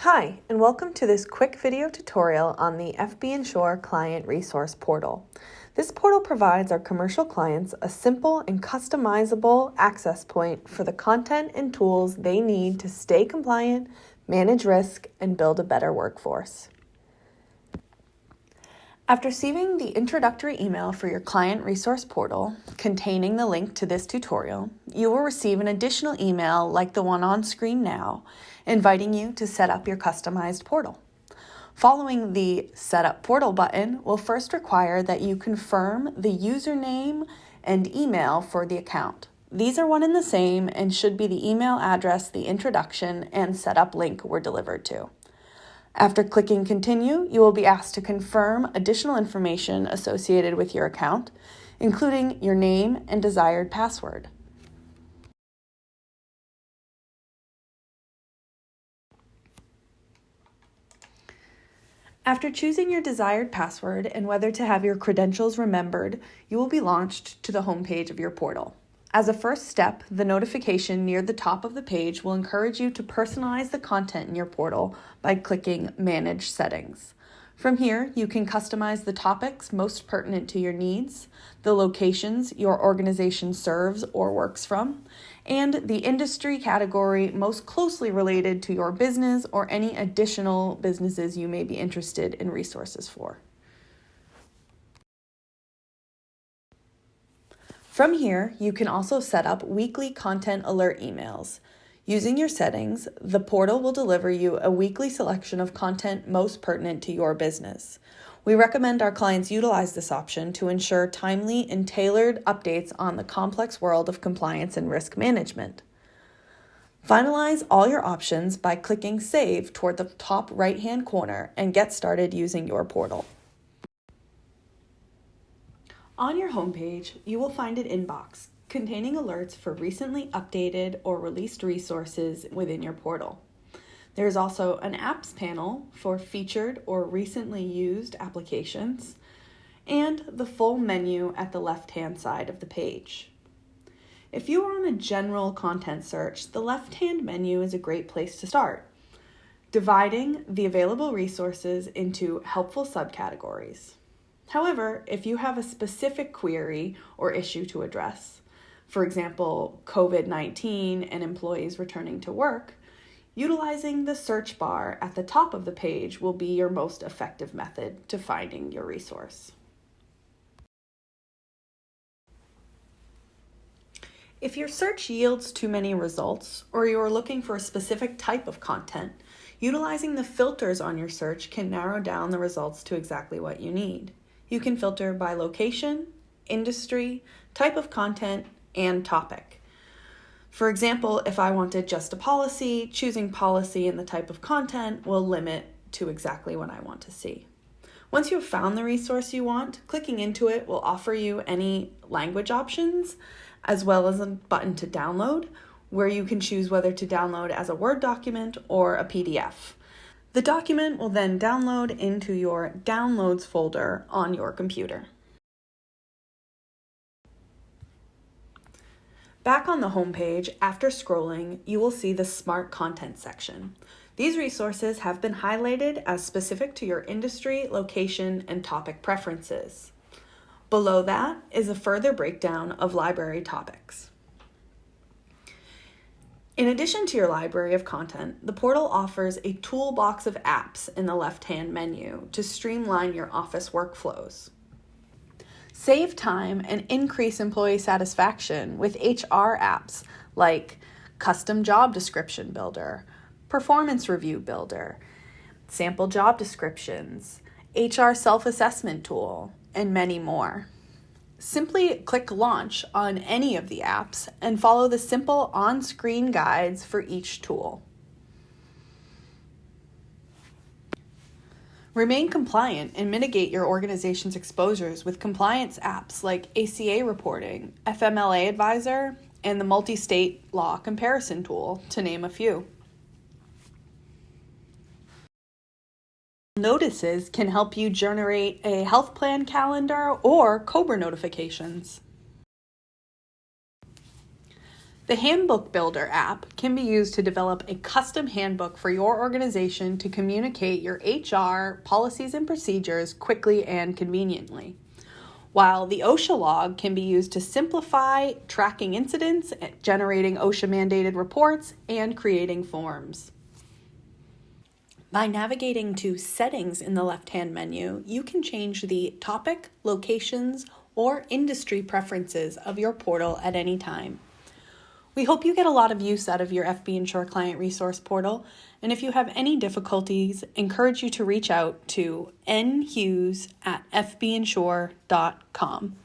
Hi, and welcome to this quick video tutorial on the FBinsure Client Resource Portal. This portal provides our commercial clients a simple and customizable access point for the content and tools they need to stay compliant, manage risk, and build a better workforce. After receiving the introductory email for your Client Resource Portal containing the link to this tutorial, you will receive an additional email like the one on screen now, inviting you to set up your customized portal. Following the Set Up Portal button will first require that you confirm the username and email for the account. These are one and the same and should be the email address the introduction and setup link were delivered to. After clicking Continue, you will be asked to confirm additional information associated with your account, including your name and desired password. After choosing your desired password and whether to have your credentials remembered, you will be launched to the homepage of your portal. As a first step, the notification near the top of the page will encourage you to personalize the content in your portal by clicking Manage Settings. From here, you can customize the topics most pertinent to your needs, the locations your organization serves or works from, and the industry category most closely related to your business or any additional businesses you may be interested in resources for. From here, you can also set up weekly content alert emails. Using your settings, the portal will deliver you a weekly selection of content most pertinent to your business. We recommend our clients utilize this option to ensure timely and tailored updates on the complex world of compliance and risk management. Finalize all your options by clicking Save toward the top right-hand corner and get started using your portal. On your homepage, you will find an inbox containing alerts for recently updated or released resources within your portal. There is also an apps panel for featured or recently used applications, and the full menu at the left-hand side of the page. If you are on a general content search, the left-hand menu is a great place to start, dividing the available resources into helpful subcategories. However, if you have a specific query or issue to address, for example, COVID-19 and employees returning to work, utilizing the search bar at the top of the page will be your most effective method to finding your resource. If your search yields too many results, or you are looking for a specific type of content, utilizing the filters on your search can narrow down the results to exactly what you need. You can filter by location, industry, type of content, and topic. For example, if I wanted just a policy, choosing policy and the type of content will limit to exactly what I want to see. Once you have found the resource you want, clicking into it will offer you any language options, as well as a button to download, where you can choose whether to download as a Word document or a PDF. The document will then download into your Downloads folder on your computer. Back on the home page, after scrolling, you will see the Smart Content section. These resources have been highlighted as specific to your industry, location, and topic preferences. Below that is a further breakdown of library topics. In addition to your library of content, the portal offers a toolbox of apps in the left-hand menu to streamline your office workflows. Save time and increase employee satisfaction with HR apps like Custom Job Description Builder, Performance Review Builder, Sample Job Descriptions, HR Self-Assessment Tool, and many more. Simply click Launch on any of the apps and follow the simple on-screen guides for each tool. Remain compliant and mitigate your organization's exposures with compliance apps like ACA Reporting, FMLA Advisor, and the Multi-State Law Comparison Tool, to name a few. Notices can help you generate a health plan calendar or COBRA notifications. The Handbook Builder app can be used to develop a custom handbook for your organization to communicate your HR policies and procedures quickly and conveniently. While the OSHA log can be used to simplify tracking incidents, generating OSHA-mandated reports, and creating forms. By navigating to Settings in the left-hand menu, you can change the topic, locations, or industry preferences of your portal at any time. We hope you get a lot of use out of your FBinsure Client Resource Portal, and if you have any difficulties, encourage you to reach out to nhughes@fbinsure.com.